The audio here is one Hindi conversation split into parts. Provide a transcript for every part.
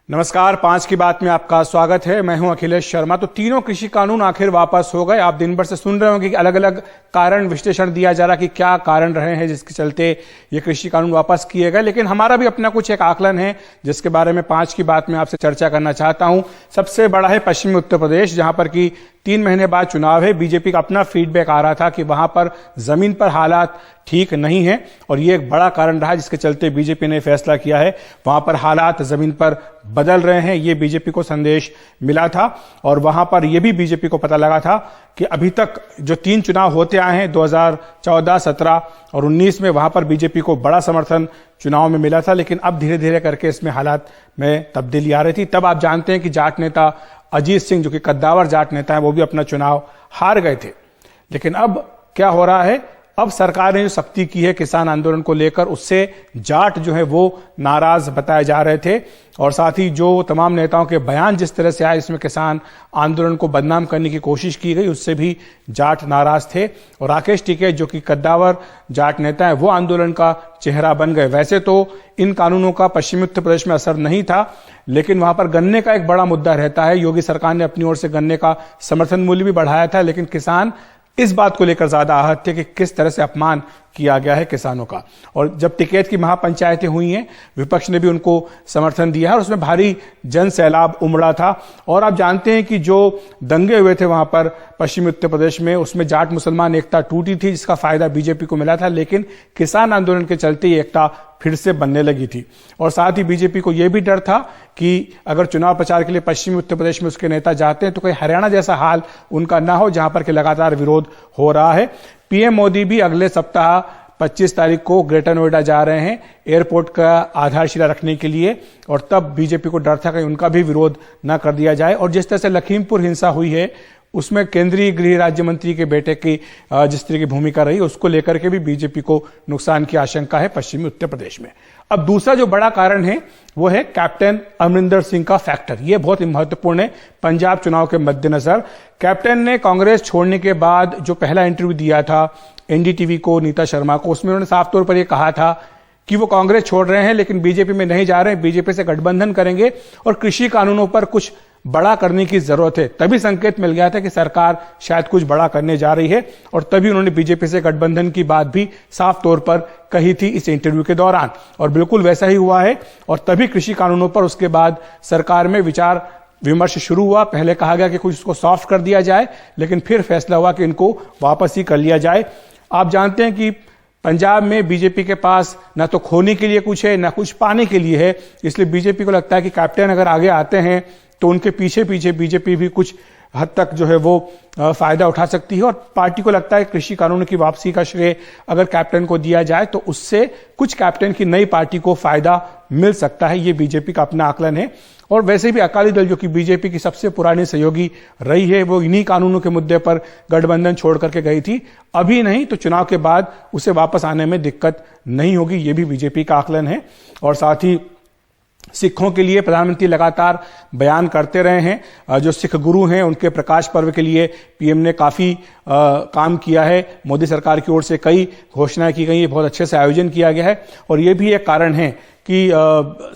नमस्कार, 5 की बात में आपका स्वागत है। मैं हूं अखिलेश शर्मा। तो तीनों कृषि कानून आखिर वापस हो गए। आप दिन भर से सुन रहे होंगे कि अलग अलग कारण विश्लेषण दिया जा रहा कि क्या कारण रहे हैं जिसके चलते ये कृषि कानून वापस किए गए। लेकिन हमारा भी अपना कुछ एक आकलन है जिसके बारे में 5 की बात में आपसे चर्चा करना चाहता हूं। सबसे बड़ा है पश्चिमी उत्तर प्रदेश, जहां पर कि 3 महीने बाद चुनाव है। बीजेपी का अपना फीडबैक आ रहा था कि वहां पर जमीन पर हालात ठीक नहीं है और ये एक बड़ा कारण रहा जिसके चलते बीजेपी ने फैसला किया है। वहां पर हालात जमीन पर बदल रहे हैं, ये बीजेपी को संदेश मिला था। और वहां पर यह भी बीजेपी को पता लगा था कि अभी तक जो 3 चुनाव होते आए हैं 2014, 17 और 19 में, वहां पर बीजेपी को बड़ा समर्थन चुनाव में मिला था। लेकिन अब धीरे धीरे करके इसमें हालात में तब्दीली आ रही थी। तब आप जानते हैं कि जाट नेता अजीत सिंह, जो कि कद्दावर जाट नेता है, वो भी अपना चुनाव हार गए थे। लेकिन अब क्या हो रहा है, अब सरकार ने जो सख्ती की है किसान आंदोलन को लेकर, उससे जाट जो है वो नाराज बताए जा रहे थे। और साथ ही जो तमाम नेताओं के बयान जिस तरह से आए, इसमें किसान आंदोलन को बदनाम करने की कोशिश की गई, उससे भी जाट नाराज थे। और राकेश टिकैत, जो कि कद्दावर जाट नेता है, वो आंदोलन का चेहरा बन गए। वैसे तो इन कानूनों का पश्चिमी उत्तर प्रदेश में असर नहीं था, लेकिन वहां पर गन्ने का एक बड़ा मुद्दा रहता है। योगी सरकार ने अपनी ओर से गन्ने का समर्थन मूल्य भी बढ़ाया था, लेकिन किसान इस बात को लेकर ज्यादा आहत थे कि किस तरह से अपमान किया गया है किसानों का। और जब टिकैत की महापंचायतें हुई हैं, विपक्ष ने भी उनको समर्थन दिया है और उसमें भारी जन सैलाब उमड़ा था। और आप जानते हैं कि जो दंगे हुए थे वहां पर पश्चिमी उत्तर प्रदेश में, उसमें जाट मुसलमान एकता टूटी थी, जिसका फायदा बीजेपी को मिला था। लेकिन किसान आंदोलन के चलते ये एकता फिर से बनने लगी थी। और साथ ही बीजेपी को यह भी डर था कि अगर चुनाव प्रचार के लिए पश्चिमी उत्तर प्रदेश में उसके नेता जाते हैं तो कोई हरियाणा जैसा हाल उनका ना हो, जहां पर कि लगातार विरोध हो रहा है। पीएम मोदी भी अगले सप्ताह 25 तारीख को ग्रेटर नोएडा जा रहे हैं एयरपोर्ट का आधारशिला रखने के लिए। और तब बीजेपी को डर था कि उनका भी विरोध न कर दिया जाए। और जिस तरह से लखीमपुर हिंसा हुई है, उसमें केंद्रीय गृह राज्य मंत्री के बेटे की जिस तरह की भूमिका रही, उसको लेकर के भी बीजेपी को नुकसान की आशंका है पश्चिमी उत्तर प्रदेश में। अब दूसरा जो बड़ा कारण है वो है कैप्टन अमरिंदर सिंह का फैक्टर। ये बहुत ही महत्वपूर्ण है पंजाब चुनाव के मद्देनजर। कैप्टन ने कांग्रेस छोड़ने के बाद जो पहला इंटरव्यू दिया था एनडीटीवी को, नीता शर्मा को, उसमें उन्होंने साफ तौर पर यह कहा था कि वो कांग्रेस छोड़ रहे हैं लेकिन बीजेपी में नहीं जा रहे हैं, बीजेपी से गठबंधन करेंगे और कृषि कानूनों पर कुछ बड़ा करने की जरूरत है। तभी संकेत मिल गया था कि सरकार शायद कुछ बड़ा करने जा रही है और तभी उन्होंने बीजेपी से गठबंधन की बात भी साफ तौर पर कही थी इस इंटरव्यू के दौरान। और बिल्कुल वैसा ही हुआ है। और तभी कृषि कानूनों पर उसके बाद सरकार में विचार विमर्श शुरू हुआ। पहले कहा गया कि कुछ इसको सॉफ्ट कर दिया जाए, लेकिन फिर फैसला हुआ कि इनको वापस ही कर लिया जाए। आप जानते हैं कि पंजाब में बीजेपी के पास ना तो खोने के लिए कुछ है, ना कुछ पाने के लिए है। इसलिए बीजेपी को लगता है कि कैप्टन अगर आगे आते हैं तो उनके पीछे पीछे बीजेपी भी कुछ हद तक जो है वो फायदा उठा सकती है। और पार्टी को लगता है कृषि कानून की वापसी का श्रेय अगर कैप्टन को दिया जाए तो उससे कुछ कैप्टन की नई पार्टी को फायदा मिल सकता है। ये बीजेपी का अपना आकलन है। और वैसे भी अकाली दल, जो कि बीजेपी की सबसे पुरानी सहयोगी रही है, वो इन्हीं कानूनों के मुद्दे पर गठबंधन छोड़ करके गई थी। अभी नहीं तो चुनाव के बाद उसे वापस आने में दिक्कत नहीं होगी, ये भी बीजेपी का आकलन है। और साथ ही सिखों के लिए प्रधानमंत्री लगातार बयान करते रहे हैं। जो सिख गुरु हैं उनके प्रकाश पर्व के लिए पीएम ने काफी काम किया है। मोदी सरकार की ओर से कई घोषणाएं की गई है, बहुत अच्छे से आयोजन किया गया है। और ये भी एक कारण है कि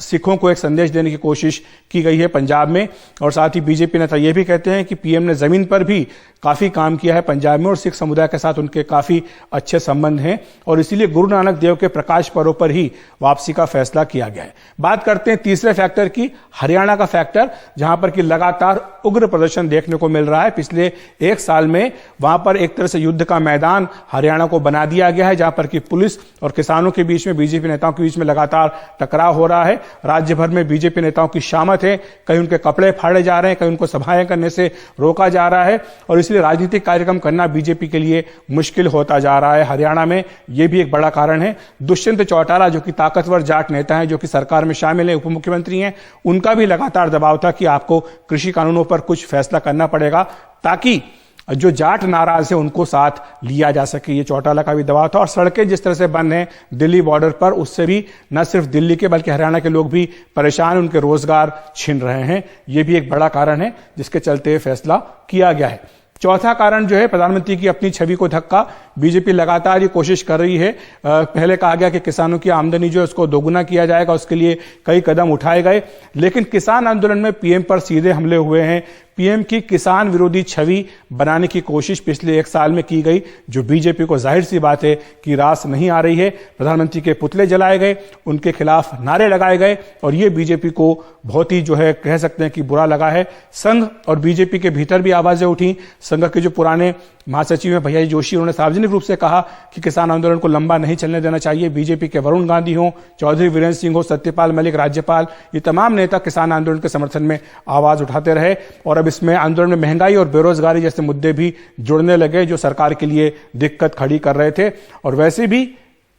सिखों को एक संदेश देने की कोशिश की गई है पंजाब में। और साथ ही बीजेपी नेता ये भी कहते हैं कि पीएम ने जमीन पर भी काफी काम किया है पंजाब में और सिख समुदाय के साथ उनके काफी अच्छे संबंध हैं और इसीलिए गुरु नानक देव के प्रकाश पर्व पर ही वापसी का फैसला किया गया है। बात करते हैं तीसरे फैक्टर की, हरियाणा का फैक्टर, जहां पर कि लगातार उग्र प्रदर्शन देखने को मिल रहा है। पिछले 1 साल में वहां पर एक तरह से युद्ध का मैदान हरियाणा को बना दिया गया है, जहां पर कि पुलिस और किसानों के बीच में, बीजेपी नेताओं के बीच में लगातार टकराव हो रहा है। राज्य भर में बीजेपी नेताओं की शामत है, कहीं उनके कपड़े फाड़े जा रहे हैं, कहीं उनको सभाएं करने से रोका जा रहा है और इसलिए राजनीतिक कार्यक्रम करना बीजेपी के लिए मुश्किल होता जा रहा है हरियाणा में। यह भी एक बड़ा कारण है। दुष्यंत चौटाला, जो कि ताकतवर जाट नेता हैं, जो कि सरकार में शामिल है, उप मुख्यमंत्री हैं, उनका भी लगातार दबाव था कि आपको कृषि कानूनों पर कुछ फैसला करना पड़ेगा ताकि जो जाट नाराज है उनको साथ लिया जा सके। ये चौटाला का भी दबाव था। और सड़कें जिस तरह से बंद हैं दिल्ली बॉर्डर पर, उससे भी न सिर्फ दिल्ली के बल्कि हरियाणा के लोग भी परेशान, उनके रोजगार छिन रहे हैं। ये भी एक बड़ा कारण है जिसके चलते फैसला किया गया है। चौथा कारण जो है प्रधानमंत्री की अपनी छवि को धक्का। बीजेपी लगातार ये कोशिश कर रही है। पहले कहा गया कि किसानों की आमदनी जो है उसको दोगुना किया जाएगा, उसके लिए कई कदम उठाए गए, लेकिन किसान आंदोलन में पीएम पर सीधे हमले हुए हैं। पीएम की किसान विरोधी छवि बनाने की कोशिश पिछले 1 साल में की गई, जो बीजेपी को जाहिर सी बात है कि रास नहीं आ रही है। प्रधानमंत्री के पुतले जलाए गए, उनके खिलाफ नारे लगाए गए और ये बीजेपी को बहुत ही जो है कह सकते हैं कि बुरा लगा है। संघ और बीजेपी के भीतर भी आवाजें उठी। संघ के जो पुराने महासचिव हैं भैया जोशी, उन्होंने सार्वजनिक रूप से कहा कि किसान आंदोलन को लंबा नहीं चलने देना चाहिए। बीजेपी के वरुण गांधी हो, चौधरी वीरेंद्र सिंह हो, सत्यपाल मलिक, राज्यपाल, ये तमाम नेता किसान आंदोलन के समर्थन में आवाज उठाते रहे और अब इसमें आंदोलन में महंगाई और बेरोजगारी जैसे मुद्दे भी जुड़ने लगे, जो सरकार के लिए दिक्कत खड़ी कर रहे थे। और वैसे भी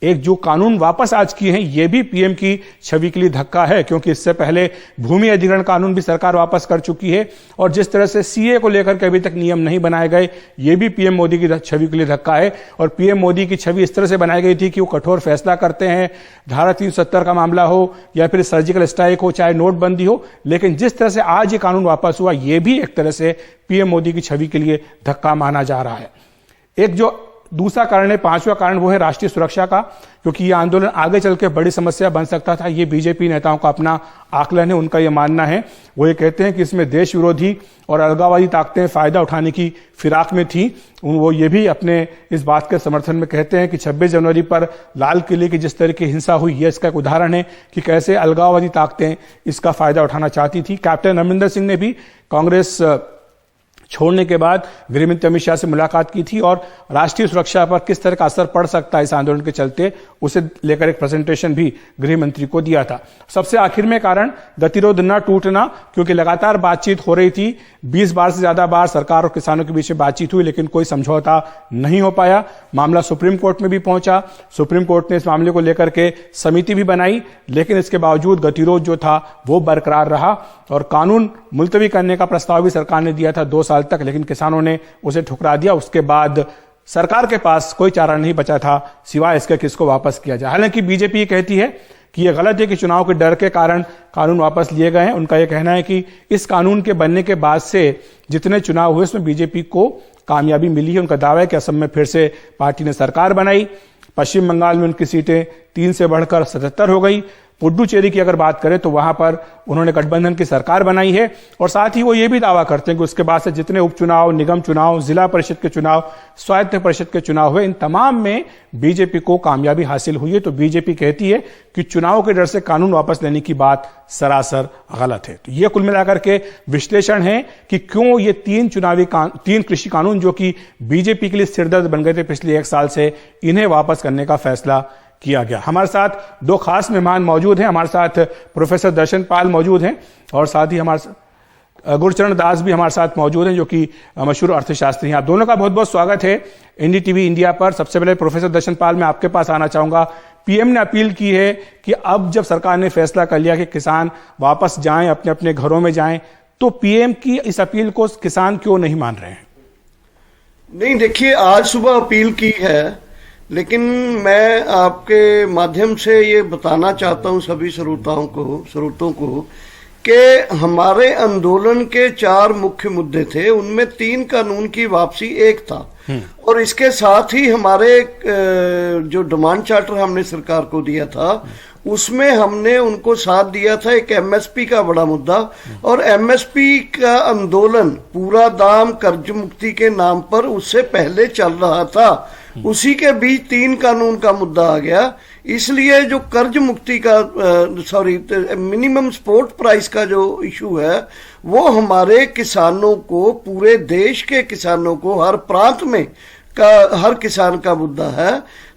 एक जो कानून वापस आज किए हैं, ये भी पीएम की छवि के लिए धक्का है, क्योंकि इससे पहले भूमि अधिग्रहण कानून भी सरकार वापस कर चुकी है और जिस तरह से सीए को लेकर के अभी तक नियम नहीं बनाए गए, ये भी पीएम मोदी की छवि के लिए धक्का है। और पीएम मोदी की छवि इस तरह से बनाई गई थी कि वो कठोर फैसला करते हैं, धारा 370 का मामला हो या फिर सर्जिकल स्ट्राइक हो, चाहे नोटबंदी हो, लेकिन जिस तरह से आज ये कानून वापस हुआ, ये भी एक तरह से पीएम मोदी की छवि के लिए धक्का माना जा रहा है। एक जो दूसरा कारण है, पांचवा कारण, वो है राष्ट्रीय सुरक्षा का, क्योंकि यह आंदोलन आगे चल के बड़ी समस्या बन सकता था। ये बीजेपी नेताओं का अपना आकलन है, उनका यह मानना है। वो ये कहते हैं कि इसमें देश विरोधी और अलगाववादी ताकतें फायदा उठाने की फिराक में थी। वो ये भी अपने इस बात के समर्थन में कहते हैं कि 26 जनवरी पर लाल किले की जिस तरह की हिंसा हुई, यह इसका एक उदाहरण है कि कैसे अलगाववादी ताकतें इसका फायदा उठाना चाहती थी। कैप्टन अमरिंदर सिंह ने भी कांग्रेस छोड़ने के बाद गृहमंत्री अमित शाह से मुलाकात की थी और राष्ट्रीय सुरक्षा पर किस तरह का असर पड़ सकता है इस आंदोलन के चलते, उसे लेकर एक प्रेजेंटेशन भी गृह मंत्री को दिया था। सबसे आखिर में कारण गतिरोध न टूटना, क्योंकि लगातार बातचीत हो रही थी। 20 बार से ज्यादा बार सरकार और किसानों के बीच में बातचीत हुई, लेकिन कोई समझौता नहीं हो पाया। मामला सुप्रीम कोर्ट में भी पहुंचा। सुप्रीम कोर्ट ने इस मामले को लेकर के समिति भी बनाई, लेकिन इसके बावजूद गतिरोध जो था वो बरकरार रहा और कानून मुलतवी करने का प्रस्ताव भी सरकार ने दिया था 2 साल तक, लेकिन किसानों ने उसे ठुकरा दिया। उसके बाद सरकार के पास कोई चारा नहीं बचा था सिवाय इसके कि इसको वापस किया जाए। हालांकि बीजेपी ये कहती है कि यह गलत है कि चुनाव के डर के कारण कानून वापस लिए गए हैं। उनका यह कहना है कि इस कानून के बनने के बाद से जितने चुनाव हुए उसमें बीजेपी को कामयाबी मिली है। उनका दावा है कि असम में फिर से पार्टी ने सरकार बनाई, पश्चिम बंगाल में उनकी सीटें 3 से बढ़कर 77 हो गई। पुडुचेरी की अगर बात करें तो वहां पर उन्होंने गठबंधन की सरकार बनाई है और साथ ही वो ये भी दावा करते हैं कि उसके बाद से जितने उपचुनाव, निगम चुनाव, जिला परिषद के चुनाव, स्वायत्त परिषद के चुनाव हुए, इन तमाम में बीजेपी को कामयाबी हासिल हुई है। तो बीजेपी कहती है कि चुनाव के डर से कानून वापस लेने की बात सरासर गलत है। तो ये कुल मिलाकर के विश्लेषण है कि क्यों ये 3 कृषि कानून जो कि बीजेपी के लिए सिरदर्द बन गए थे पिछले 1 साल से, इन्हें वापस करने का फैसला किया गया। हमारे साथ 2 खास मेहमान मौजूद हैं। हमारे साथ प्रोफेसर दर्शन पाल मौजूद हैं और साथ ही हमारे गुरचरण दास भी हमारे साथ मौजूद हैं, जो कि मशहूर अर्थशास्त्री हैं। आप दोनों का बहुत बहुत स्वागत है एनडीटीवी इंडिया पर। सबसे पहले प्रोफेसर दर्शन पाल, मैं आपके पास आना चाहूंगा। पीएम ने अपील की है कि अब जब सरकार ने फैसला कर लिया कि किसान वापस जाएं, अपने अपने घरों में जाएं, तो पीएम की इस अपील को किसान क्यों नहीं मान रहे हैं? नहीं, देखिए, आज सुबह अपील की है, लेकिन मैं आपके माध्यम से ये बताना चाहता हूं सभी श्रोताओं को कि हमारे आंदोलन के 4 मुख्य मुद्दे थे, उनमें 3 कानून की वापसी एक था और इसके साथ ही हमारे जो डिमांड चार्टर हमने सरकार को दिया था उसमें हमने उनको साथ दिया था एक एमएसपी का बड़ा मुद्दा। और एमएसपी का आंदोलन पूरा दाम कर्ज मुक्ति के नाम पर उससे पहले चल रहा था, उसी के बीच 3 कानून का मुद्दा आ गया। इसलिए जो कर्ज मुक्ति का मिनिमम सपोर्ट प्राइस का जो इशू है वो हमारे किसानों को, पूरे देश के किसानों को, हर प्रांत में हर किसान का मुद्दा है।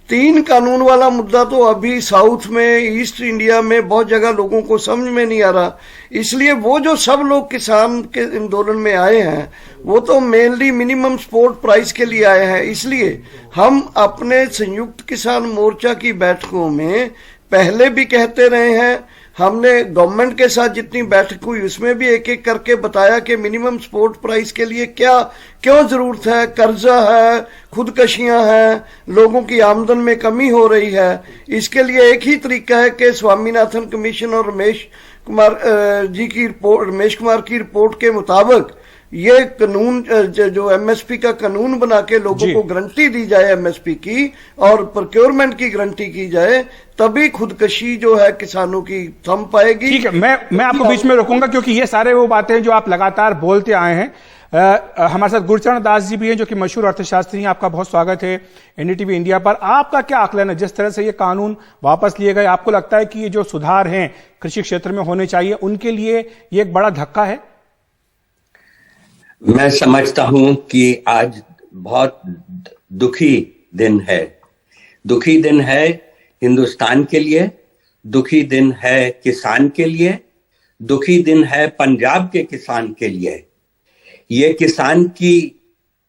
3 कानून वाला मुद्दा तो अभी साउथ में, ईस्ट इंडिया में बहुत जगह लोगों को समझ में नहीं आ रहा। इसलिए वो जो सब लोग किसान के आंदोलन में आए हैं वो तो मेनली मिनिमम सपोर्ट प्राइस के लिए आए हैं। इसलिए हम अपने संयुक्त किसान मोर्चा की बैठकों में पहले भी कहते रहे हैं, हमने गवर्नमेंट के साथ जितनी बैठक हुई उसमें भी एक एक करके बताया कि मिनिमम सपोर्ट प्राइस के लिए क्यों जरूरत है। कर्जा है, खुदकशियां हैं, लोगों की आमदन में कमी हो रही है। इसके लिए एक ही तरीका है कि स्वामीनाथन कमीशन और रमेश कुमार की रिपोर्ट के मुताबिक ये कानून जो एमएसपी का कानून बना के लोगों को गारंटी दी जाए एमएसपी की और प्रोक्योरमेंट की गारंटी की जाए, तभी खुदकशी जो है किसानों की थम पाएगी। ठीक है, मैं आपको बीच में रोकूंगा क्योंकि ये सारे वो बातें जो आप लगातार बोलते आए हैं। हमारे साथ गुरचरण दास जी भी हैं जो कि मशहूर अर्थशास्त्री हैं। आपका बहुत स्वागत है एनडीटीवी इंडिया पर। आपका क्या आकलन है, जिस तरह से ये कानून वापस लिए गए, आपको लगता है कि ये जो सुधार हैं कृषि क्षेत्र में होने चाहिए, उनके लिए ये एक बड़ा धक्का है? मैं समझता हूं कि आज बहुत दुखी दिन है। दुखी दिन है हिंदुस्तान के लिए, दुखी दिन है किसान के लिए, दुखी दिन है पंजाब के किसान के लिए। ये किसान की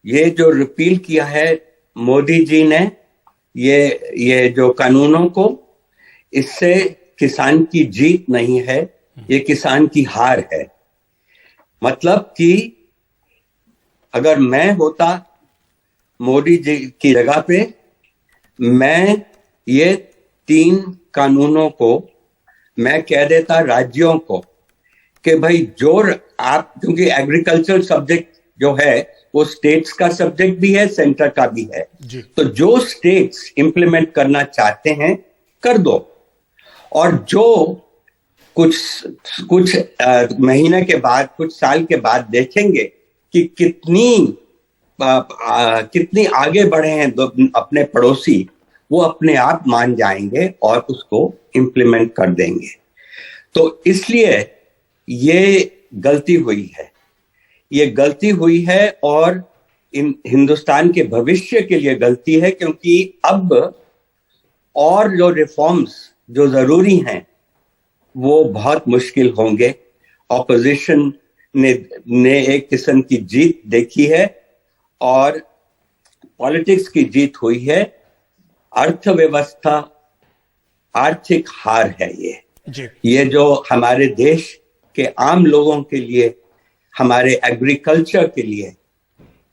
ये जो रिपील किया है मोदी जी ने, ये जो कानूनों को, इससे किसान की जीत नहीं है, ये किसान की हार है। मतलब कि अगर मैं होता मोदी जी की जगह पे, मैं ये 3 कानूनों को मैं कह देता राज्यों को कि भाई जो आप, क्योंकि एग्रीकल्चर सब्जेक्ट जो है वो स्टेट्स का सब्जेक्ट भी है, सेंटर का भी है, तो जो स्टेट्स इंप्लीमेंट करना चाहते हैं कर दो, और जो कुछ महीने के बाद, कुछ साल के बाद देखेंगे कि कितनी आगे बढ़े हैं अपने पड़ोसी, वो अपने आप मान जाएंगे और उसको इंप्लीमेंट कर देंगे। तो इसलिए ये गलती हुई है, ये गलती हुई है और हिंदुस्तान के भविष्य के लिए गलती है, क्योंकि अब और जो रिफॉर्म्स जो जरूरी हैं वो बहुत मुश्किल होंगे। ऑपोजिशन ने एक किस्म की जीत देखी है और पॉलिटिक्स की जीत हुई है, अर्थव्यवस्था आर्थिक हार है ये जो हमारे देश के आम लोगों के लिए, हमारे एग्रीकल्चर के लिए,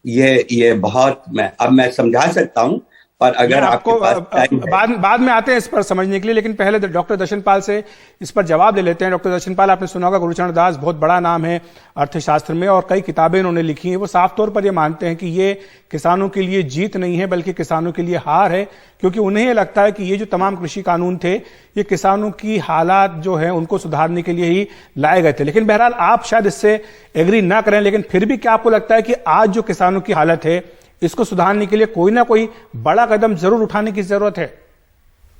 ये बहुत, मैं समझा सकता हूं, पर अगर आपको बाद में आते हैं इस पर समझने के लिए, लेकिन पहले डॉक्टर दर्शनपाल से इस पर जवाब ले लेते हैं। डॉक्टर दर्शनपाल, आपने सुना होगा गुरचरण दास बहुत बड़ा नाम है अर्थशास्त्र में और कई किताबें उन्होंने लिखी हैं। वो साफ तौर पर ये मानते हैं कि ये किसानों के लिए जीत नहीं है बल्कि किसानों के लिए हार है, क्योंकि उन्हें लगता है कि ये जो तमाम कृषि कानून थे ये किसानों की हालात जो है उनको सुधारने के लिए ही लाए गए थे। लेकिन बहरहाल आप शायद इससे एग्री ना करें, लेकिन फिर भी क्या आपको लगता है कि आज जो किसानों की हालत है इसको सुधारने के लिए कोई ना कोई बड़ा कदम जरूर उठाने की जरूरत है?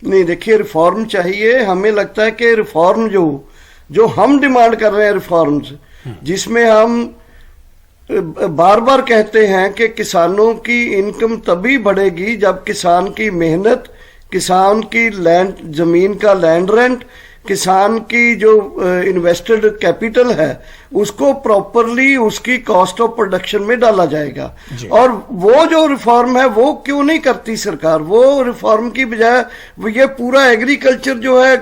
नहीं, देखिए, रिफॉर्म चाहिए। हमें लगता है कि रिफॉर्म जो हम डिमांड कर रहे हैं, रिफॉर्म्स जिसमें हम बार बार कहते हैं कि किसानों की इनकम तभी बढ़ेगी जब किसान की मेहनत, किसान की लैंड, जमीन का लैंड रेंट, किसान की जो इन्वेस्टेड कैपिटल है उसको प्रॉपरली उसकी कॉस्ट ऑफ प्रोडक्शन में डाला जाएगा। और वो जो रिफॉर्म है वो क्यों नहीं करती सरकार? वो रिफॉर्म की बजाय ये पूरा एग्रीकल्चर जो है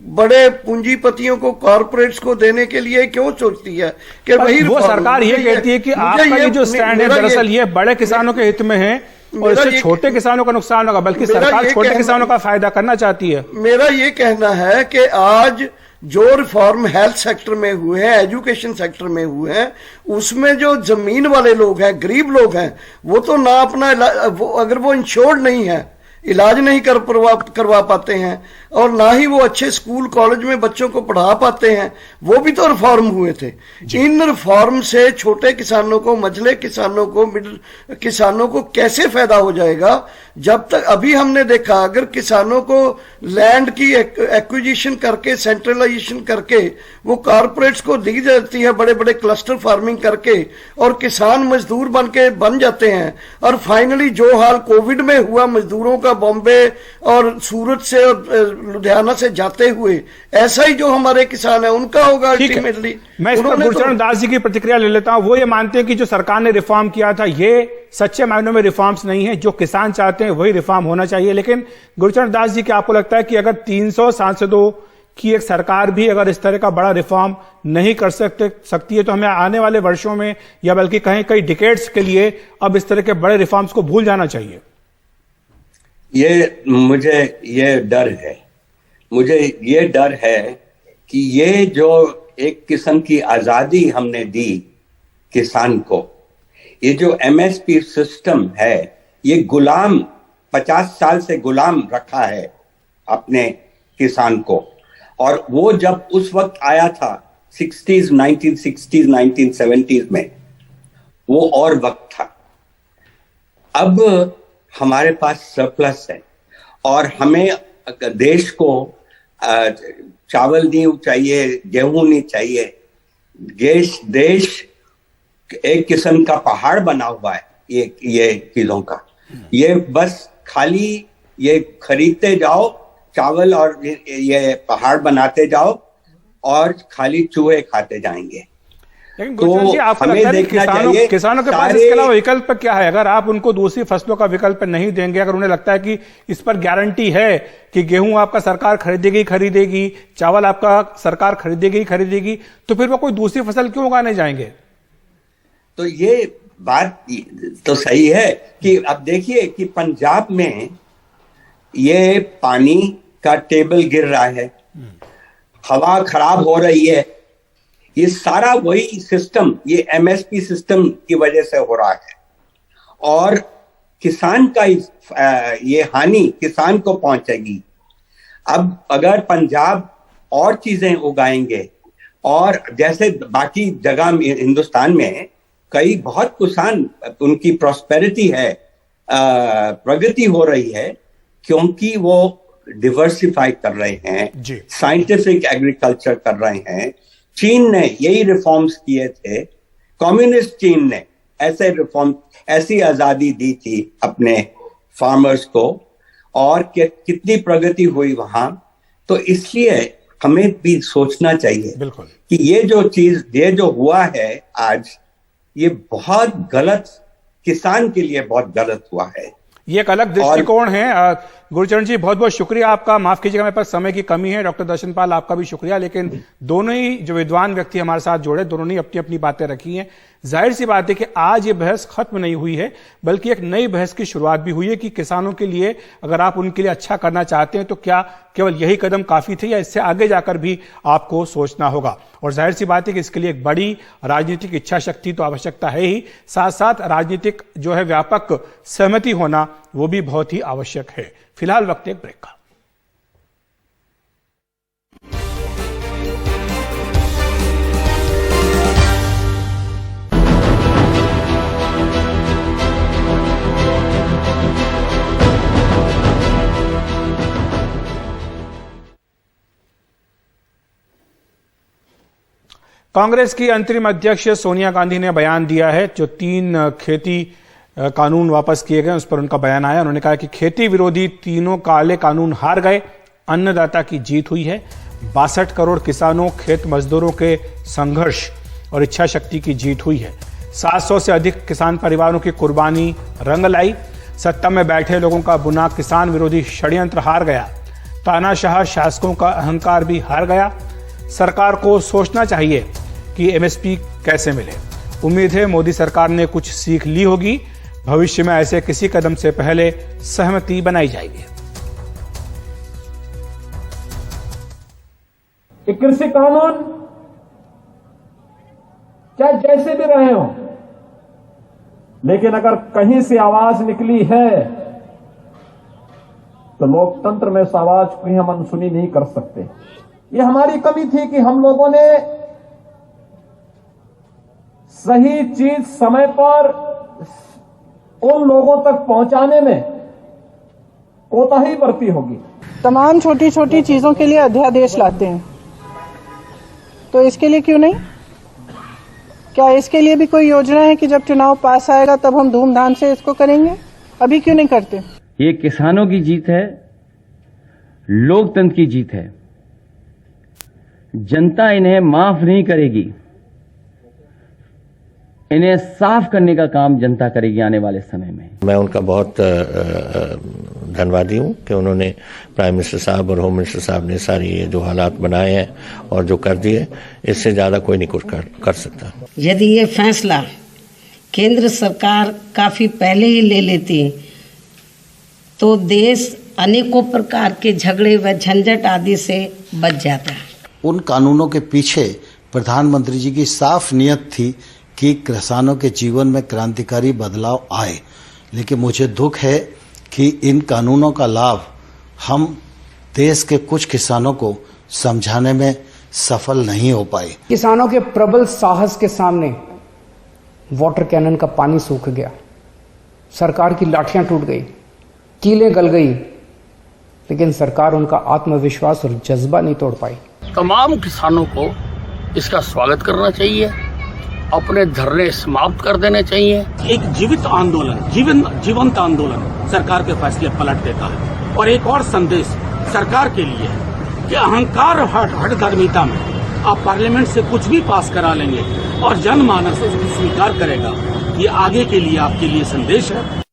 बड़े पूंजीपतियों को, कॉर्पोरेट्स को देने के लिए क्यों सोचती है कि वही वो सरकार ये कहती है कि आपका ये जो स्टैंड है दरअसल ये बड़े किसानों के हित में है और इससे छोटे किसानों का नुकसान होगा, बल्कि सरकार छोटे किसानों का फायदा करना चाहती है। मेरा ये कहना है कि आज जो रिफॉर्म हेल्थ सेक्टर में हुए हैं, एजुकेशन सेक्टर में हुए हैं, उसमें जो जमीन वाले लोग हैं, गरीब लोग हैं, वो तो ना अपना अगर वो इंश्योर्ड नहीं है, इलाज नहीं करवा पाते हैं और ना ही वो अच्छे स्कूल कॉलेज में बच्चों को पढ़ा पाते हैं, वो भी तो रिफॉर्म हुए थे। इन रिफॉर्म से छोटे किसानों को, मझले किसानों को, मिडिल किसानों को कैसे फायदा हो जाएगा? जब तक अभी हमने देखा, अगर किसानों को लैंड की एक्विजिशन करके, सेंट्रलाइजेशन करके वो कॉर्पोरेट्स को दी जाती है, बड़े बड़े क्लस्टर फार्मिंग करके, और किसान मजदूर बन जाते हैं, और फाइनली जो हाल कोविड में हुआ मजदूरों का बॉम्बे और सूरत से और लुधियाना से जाते हुए, ऐसा ही जो हमारे किसान है उनका होगा अल्टीमेटली। मैं इस पर गुरचरण दास जी की प्रतिक्रिया ले लेता हूं। वो ये मानते हैं कि जो सरकार ने रिफॉर्म किया था ये सच्चे मायनों में रिफॉर्म्स नहीं है, जो किसान चाहते हैं वही रिफॉर्म होना चाहिए। लेकिन गुरचरण दास जी, क्या आपको लगता है कि अगर 300 सांसदों की एक सरकार भी अगर इस तरह का बड़ा रिफॉर्म नहीं कर सकती है तो हमें आने वाले वर्षों में या बल्कि कई डिकेड्स के लिए अब इस तरह के बड़े रिफॉर्म्स को भूल जाना चाहिए? मुझे ये डर है कि ये जो एक किस्म की आजादी हमने दी किसान को। ये जो एमएसपी सिस्टम है, ये गुलाम 50 साल से गुलाम रखा है अपने किसान को। और वो जब उस वक्त आया था 1960s 1970s में, वो और वक्त था। अब हमारे पास सरप्लस है और हमें देश को चावल नहीं चाहिए, गेहूं नहीं चाहिए। देश एक किस्म का पहाड़ बना हुआ है ये चीजों का। ये बस खाली ये खरीदते जाओ चावल और ये पहाड़ बनाते जाओ और खाली चूहे खाते जाएंगे। लेकिन गुरचरण जी, आपको लगता है किसानों के पास इसके अलावा विकल्प क्या है? अगर आप उनको दूसरी फसलों का विकल्प नहीं देंगे, अगर उन्हें लगता है कि इस पर गारंटी है कि गेहूं आपका सरकार खरीदेगी, चावल आपका सरकार खरीदेगी, तो फिर वो कोई दूसरी फसल क्यों उगाने जाएंगे? तो ये बात तो सही है कि अब देखिए कि पंजाब में ये पानी का टेबल गिर रहा है, हवा खराब हो रही है। ये सारा वही सिस्टम, ये एमएसपी सिस्टम की वजह से हो रहा है। और किसान का ये हानि किसान को पहुंचेगी। अब अगर पंजाब और चीजें उगाएंगे, और जैसे बाकी जगह हिंदुस्तान में कई बहुत किसान, उनकी प्रॉस्पेरिटी है, प्रगति हो रही है, क्योंकि वो डिवर्सिफाई कर रहे हैं, साइंटिफिक एग्रीकल्चर कर रहे हैं। चीन ने यही रिफॉर्म्स किए थे, कम्युनिस्ट चीन ने ऐसे रिफॉर्म, ऐसी आजादी दी थी अपने फार्मर्स को, और कितनी प्रगति हुई वहां। तो इसलिए हमें भी सोचना चाहिए कि ये जो हुआ है आज, ये बहुत गलत, किसान के लिए बहुत गलत हुआ है। ये एक अलग दृष्टिकोण है। गुरचरण जी, बहुत बहुत शुक्रिया आपका। माफ कीजिएगा, मेरे पास समय की कमी है। डॉक्टर दर्शनपाल, आपका भी शुक्रिया। लेकिन दोनों ही जो विद्वान व्यक्ति हमारे साथ जोड़े, दोनों ने अपनी अपनी बातें रखी हैं। जाहिर सी बात है कि आज ये बहस खत्म नहीं हुई है, बल्कि एक नई बहस की शुरुआत भी हुई है कि किसानों के लिए, अगर आप उनके लिए अच्छा करना चाहते हैं तो क्या केवल यही कदम काफी थे, या इससे आगे जाकर भी आपको सोचना होगा। और जाहिर सी बात है कि इसके लिए एक बड़ी राजनीतिक इच्छा शक्ति तो आवश्यकता है ही, साथ साथ राजनीतिक जो है व्यापक सहमति होना वो भी बहुत ही आवश्यक है। फिलहाल वक्त एक ब्रेक का। कांग्रेस की अंतरिम अध्यक्ष सोनिया गांधी ने बयान दिया है। जो 3 खेती कानून वापस किए गए उस पर उनका बयान आया। उन्होंने कहा कि खेती विरोधी 3 काले कानून हार गए, अन्नदाता की जीत हुई है। 62 करोड़ किसानों, खेत मजदूरों के संघर्ष और इच्छा शक्ति की जीत हुई है। 700 से अधिक किसान परिवारों की कुर्बानी रंग लाई। सत्ता में बैठे लोगों का बुना किसान विरोधी षड्यंत्र हार गया। तानाशाह शासकों का अहंकार भी हार गया। सरकार को सोचना चाहिए कि एमएसपी कैसे मिले। उम्मीद है मोदी सरकार ने कुछ सीख ली होगी। भविष्य में ऐसे किसी कदम से पहले सहमति बनाई जाएगी। कृषि कानून चाहे जैसे भी रहे हो, लेकिन अगर कहीं से आवाज निकली है तो लोकतंत्र में इस आवाज को हम अनसुनी नहीं कर सकते। ये हमारी कमी थी कि हम लोगों ने सही चीज समय पर उन लोगों तक पहुंचाने में कोताही बरती होगी। तमाम छोटी छोटी चीजों के लिए अध्यादेश लाते हैं, तो इसके लिए क्यों नहीं? क्या इसके लिए भी कोई योजना है कि जब चुनाव पास आएगा तब हम धूमधाम से इसको करेंगे? अभी क्यों नहीं करते? ये किसानों की जीत है, लोकतंत्र की जीत है। जनता इन्हें माफ नहीं करेगी। इन्हें साफ करने का काम जनता करेगी आने वाले समय में। मैं उनका बहुत धन्यवादी हूं कि उन्होंने, प्राइम मिनिस्टर साहब और होम मिनिस्टर साहब ने सारी ये जो हालात बनाए हैं और जो कर दिए, इससे ज्यादा कोई नहीं कुछ कर सकता। यदि ये फैसला केंद्र सरकार काफी पहले ही ले लेती तो देश अनेकों प्रकार के झगड़े व झंझट आदि से बच जाता है। उन कानूनों के पीछे प्रधानमंत्री जी की साफ नियत थी कि किसानों के जीवन में क्रांतिकारी बदलाव आए, लेकिन मुझे दुख है कि इन कानूनों का लाभ हम देश के कुछ किसानों को समझाने में सफल नहीं हो पाए। किसानों के प्रबल साहस के सामने वाटर कैनन का पानी सूख गया, सरकार की लाठियां टूट गई, कीलें गल गई, लेकिन सरकार उनका आत्मविश्वास और जज्बा नहीं तोड़ पाई। तमाम किसानों को इसका स्वागत करना चाहिए, अपने धरने समाप्त कर देने चाहिए। एक जीवित आंदोलन, जीवंत आंदोलन सरकार के फैसले पलट देता है। और एक और संदेश सरकार के लिए है कि अहंकार और हठधर्मिता में आप पार्लियामेंट से कुछ भी पास करा लेंगे और जनमानस उसको स्वीकार करेगा। ये आगे के लिए आपके लिए संदेश है।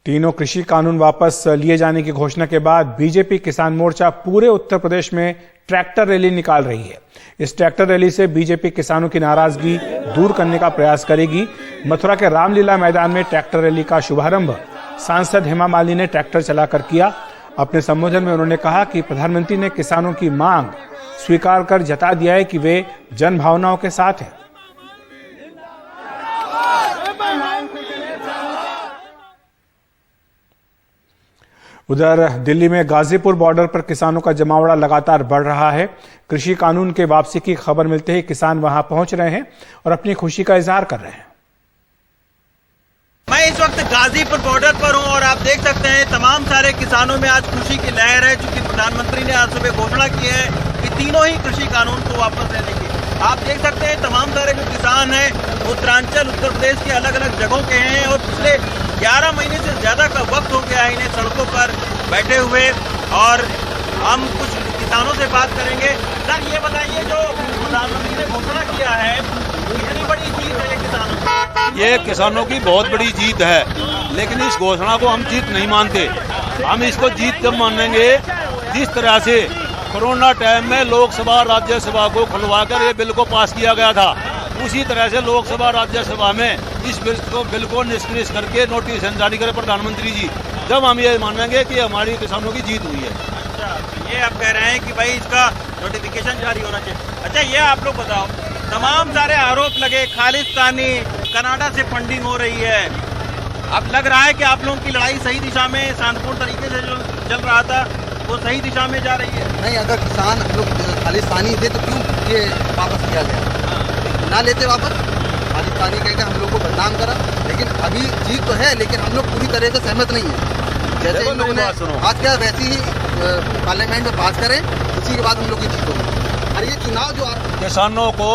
तीनों कृषि कानून वापस लिए जाने की घोषणा के बाद बीजेपी किसान मोर्चा पूरे उत्तर प्रदेश में ट्रैक्टर रैली निकाल रही है। इस ट्रैक्टर रैली से बीजेपी किसानों की नाराजगी दूर करने का प्रयास करेगी। मथुरा के रामलीला मैदान में ट्रैक्टर रैली का शुभारंभ सांसद हेमा मालिनी ने ट्रैक्टर चलाकर किया। अपने संबोधन में उन्होंने कहा कि प्रधानमंत्री ने किसानों की मांग स्वीकार कर जता दिया है कि वे जन भावनाओं के साथ हैं। उधर दिल्ली में गाजीपुर बॉर्डर पर किसानों का जमावड़ा लगातार बढ़ रहा है। कृषि कानून के वापसी की खबर मिलते ही किसान वहां पहुंच रहे हैं और अपनी खुशी का इजहार कर रहे हैं। मैं इस वक्त गाजीपुर बॉर्डर पर हूं और आप देख सकते हैं तमाम सारे किसानों में आज खुशी की लहर है, क्योंकि प्रधानमंत्री ने आज सुबह घोषणा की है कि तीनों ही कृषि कानून को वापस लेने की। आप देख सकते हैं तमाम सारे जो किसान हैं उत्तरांचल उत्तर प्रदेश के अलग अलग जगहों के हैं और पिछले 11 महीने से ज्यादा का वक्त हो गया है इन्हें सड़कों पर बैठे हुए। और हम कुछ किसानों से बात करेंगे। सर ये बताइए, जो प्रधानमंत्री ने घोषणा किया है कितनी बड़ी जीत है ये किसानों की? ये किसानों की बहुत बड़ी जीत है, लेकिन इस घोषणा को हम जीत नहीं मानते। हम इसको जीत कब मानेंगे, जिस तरह से कोरोना टाइम में लोकसभा राज्यसभा को खुलवाकर ये बिल को पास किया गया था, उसी तरह से लोकसभा राज्यसभा में इस बिल को निष्क्रिय करके नोटिस जारी करे प्रधानमंत्री जी, जब हम ये मानेंगे कि हमारी किसानों की जीत हुई है। अच्छा, ये आप कह रहे हैं कि भाई इसका नोटिफिकेशन जारी होना चाहिए। अच्छा, ये आप लोग बताओ, तमाम सारे आरोप लगे, खालिस्तानी कनाडा से फंडिंग हो रही है। अब लग रहा है कि आप लोगों की लड़ाई सही दिशा में शांतिपूर्ण तरीके से जो चल रहा था वो सही दिशा में जा रही है। नहीं, अगर किसान लोग खालिस्तानी थे तो क्यों ये वापस किया गया? ना लेते वापस, खालिस्तानी कहकर हम लोग को बदनाम करा। लेकिन अभी जीत तो है, लेकिन हम लोग पूरी तरह से सहमत नहीं है। जैसे इन लोगों ने आज क्या वैसे ही पार्लियामेंट में पास करें, उसी के बाद हम लोग की जीत होगी। और ये चुनाव जो किसानों को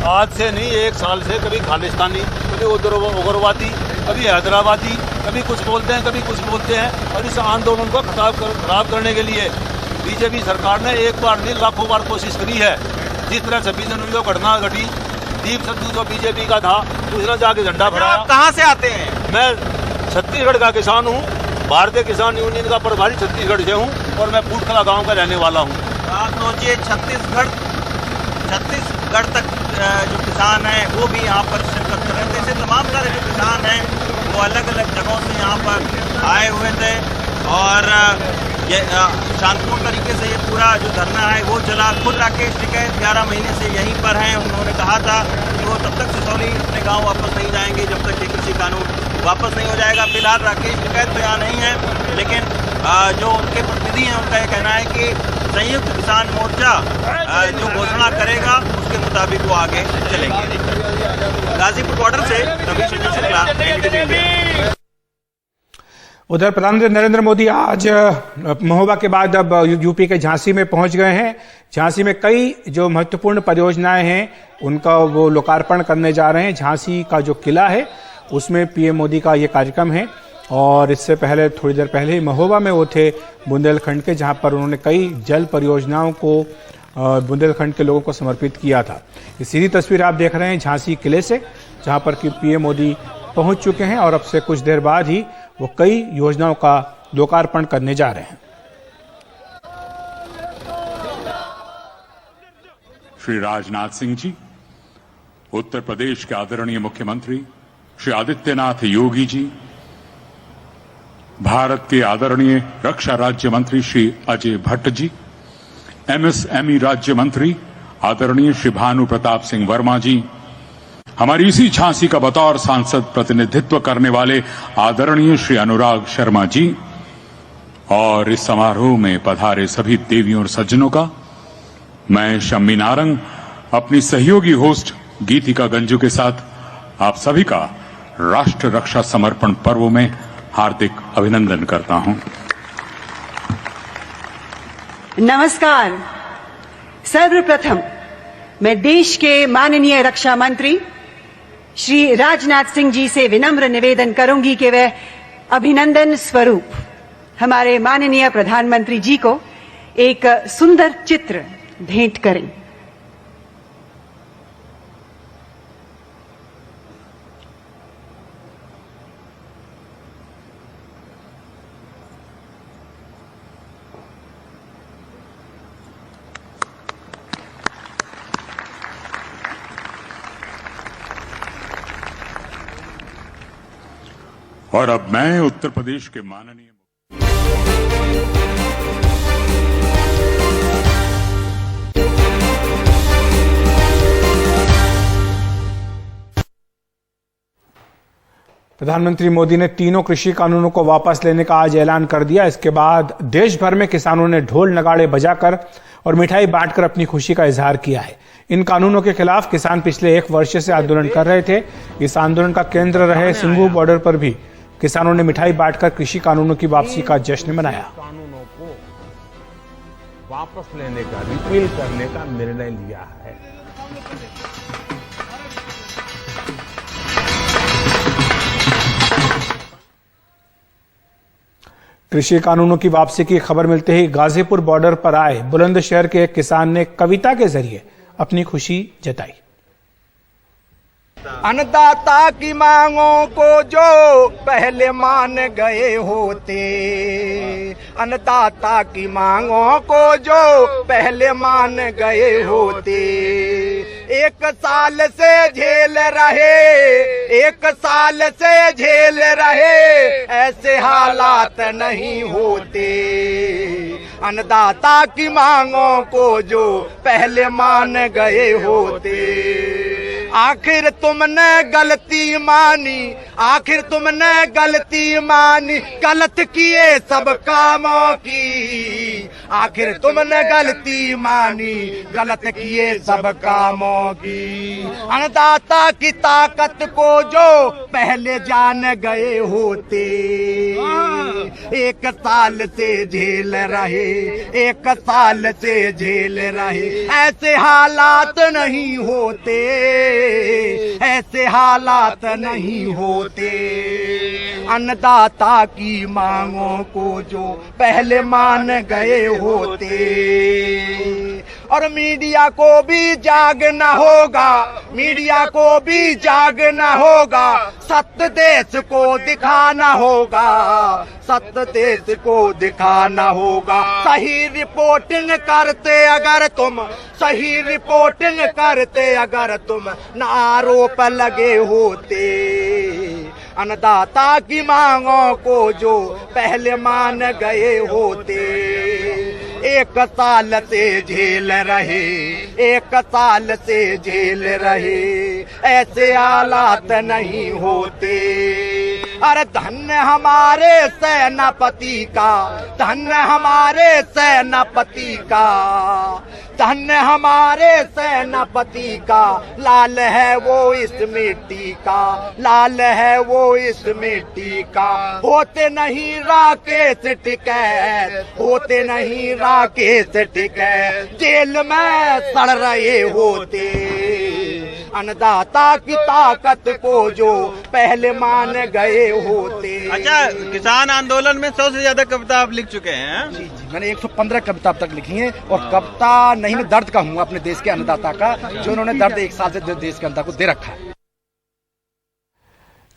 आज से नहीं, 1 साल से कभी खालिस्तानी, कभी उग्रवादी, कभी हैदराबादी, कभी कुछ बोलते हैं, कभी कुछ बोलते हैं। और इस आंदोलन को खराब करने के लिए बीजेपी सरकार ने एक बार नहीं लाखों बार कोशिश करी है। जिस तरह 26 जनवरी को घटना घटी, दीप सिद्धू जो बीजेपी का था उसने जाके झंडा फहराया। आप कहाँ से आते हैं? मैं छत्तीसगढ़ का किसान हूँ, भारतीय किसान यूनियन का प्रभारी छत्तीसगढ़ से हूँ और मैं फूटखला गाँव का रहने वाला हूँ। आप सोचिए, छत्तीसगढ़ तक जो किसान हैं वो भी यहाँ पर शिरकत कर रहे थे। ऐसे तमाम सारे जो किसान हैं वो अलग अलग जगहों से यहाँ पर आए हुए थे और ये शांतिपूर्ण तरीके से ये पूरा जो धरना है वो चला। खुद राकेश टिकैत 11 महीने से यहीं पर हैं। उन्होंने कहा था कि वो तब तक सिसौली अपने गांव वापस नहीं जाएंगे जब तक ये कृषि कानून वापस नहीं हो जाएगा। फिलहाल राकेश टिकैत तो यहाँ नहीं है, लेकिन जो उनके प्रतिनिधि हैं उनका ये कहना है कि संयुक्त किसान मोर्चा जो घोषणा करेगा उसके मुताबिक वो आगे चलेंगे। गाजीपुर बॉर्डर से रवि शुक्ला, NDTV। उधर प्रधानमंत्री नरेंद्र मोदी आज महोबा के बाद अब यूपी के झांसी में पहुंच गए हैं। झांसी में कई जो महत्वपूर्ण परियोजनाएं हैं उनका वो लोकार्पण करने जा रहे हैं। झांसी का जो किला है उसमें पीएम मोदी का ये कार्यक्रम है और इससे पहले थोड़ी देर पहले ही महोबा में वो थे बुंदेलखंड के, जहां पर उन्होंने कई जल परियोजनाओं को बुंदेलखंड के लोगों को समर्पित किया था। ये सीधी तस्वीर आप देख रहे हैं झांसी किले से, जहां पर कि पीएम मोदी पहुंच चुके हैं और अब से कुछ देर बाद ही वो कई योजनाओं का लोकार्पण करने जा रहे हैं। श्री राजनाथ सिंह जी, उत्तर प्रदेश के आदरणीय मुख्यमंत्री श्री आदित्यनाथ योगी जी, भारत के आदरणीय रक्षा राज्य मंत्री श्री अजय भट्ट जी, एमएसएमई राज्य मंत्री आदरणीय श्री भानु प्रताप सिंह वर्मा जी, हमारी इसी झांसी का बतौर सांसद प्रतिनिधित्व करने वाले आदरणीय श्री अनुराग शर्मा जी, और इस समारोह में पधारे सभी देवियों और सज्जनों का मैं शम्मी नारंग अपनी सहयोगी होस्ट गीतिका गंजू के साथ आप सभी का राष्ट्र रक्षा समर्पण पर्व में हार्दिक अभिनंदन करता हूं। नमस्कार। सर्वप्रथम मैं देश के माननीय रक्षा मंत्री श्री राजनाथ सिंह जी से विनम्र निवेदन करूंगी कि वे अभिनंदन स्वरूप हमारे माननीय प्रधानमंत्री जी को एक सुंदर चित्र भेंट करें। और अब मैं उत्तर प्रदेश के माननीय प्रधानमंत्री मोदी ने तीनों कृषि कानूनों को वापस लेने का आज ऐलान कर दिया। इसके बाद देश भर में किसानों ने ढोल नगाड़े बजाकर और मिठाई बांटकर अपनी खुशी का इजहार किया है। इन कानूनों के खिलाफ किसान पिछले 1 वर्ष से आंदोलन कर रहे थे। इस आंदोलन का केंद्र रहे सिंघू बॉर्डर पर भी किसानों ने मिठाई बांटकर कृषि कानूनों की वापसी का जश्न मनाया। कानूनों को वापस लेने का, रिपील करने का निर्णय लिया है। कृषि कानूनों की वापसी की खबर मिलते ही गाजीपुर बॉर्डर पर आए बुलंदशहर के एक किसान ने कविता के जरिए अपनी खुशी जताई। अन्नदाता की मांगों को जो पहले मान गए होते, अन्नदाता की मांगों को जो पहले मान गए होते, 1 साल से झेल रहे, 1 साल से झेल रहे, ऐसे हालात नहीं होते। अन्नदाता की मांगों को जो पहले मान गए होते। आखिर तुमने गलती मानी, आखिर तुमने गलती मानी, गलत किए सब कामों की। आखिर तुमने गलती मानी, गलत किए सब कामों की। अन्नदाता की ताकत को जो पहले जान गए होते, 1 साल से झेल रहे, 1 साल से झेल रहे, ऐसे हालात नहीं होते, ऐसे हालात नहीं होते। अन्नदाता की मांगों को जो पहले मान गए होते। और मीडिया को भी जागना होगा, मीडिया को भी जागना होगा, सत्य देश को दिखाना होगा, सत्य देश को दिखाना होगा। सही रिपोर्टिंग करते अगर तुम, सही रिपोर्टिंग करते अगर तुम, न आरोप लगे होते। अन्नदाता की मांगों को जो पहले मान गए होते। 1 साल से झेल रहे, 1 साल से झेल रहे, ऐसे हालात नहीं होते। अरे धन्य हमारे सेनापति का, धन्य हमारे सेनापति का, धन्य हमारे सेनापति का, लाल है वो इस मिट्टी का, लाल है वो इस मिट्टी का। होते नहीं राकेश टिकैत, होते नहीं राकेश टिकैत, जेल में सड़ रहे होते। अन्नदाता की ताकत को जो पहले मान गए होते। अच्छा, किसान आंदोलन में 100 से ज्यादा कविता आप लिख चुके हैं? जी जी, मैंने 115 कविता अब तक लिखी है। और कविता नहीं, मैं दर्द का हूँ अपने देश के अन्नदाता का, जो उन्होंने दर्द 1 साल से देश के अन्नदाता को दे रखा है।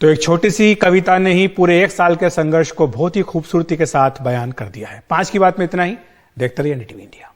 तो एक छोटी सी कविता ने ही पूरे 1 साल के संघर्ष को बहुत ही खूबसूरती के साथ बयान कर दिया है। 5 की बात में इतना ही। देखते रहिए NDTV इंडिया।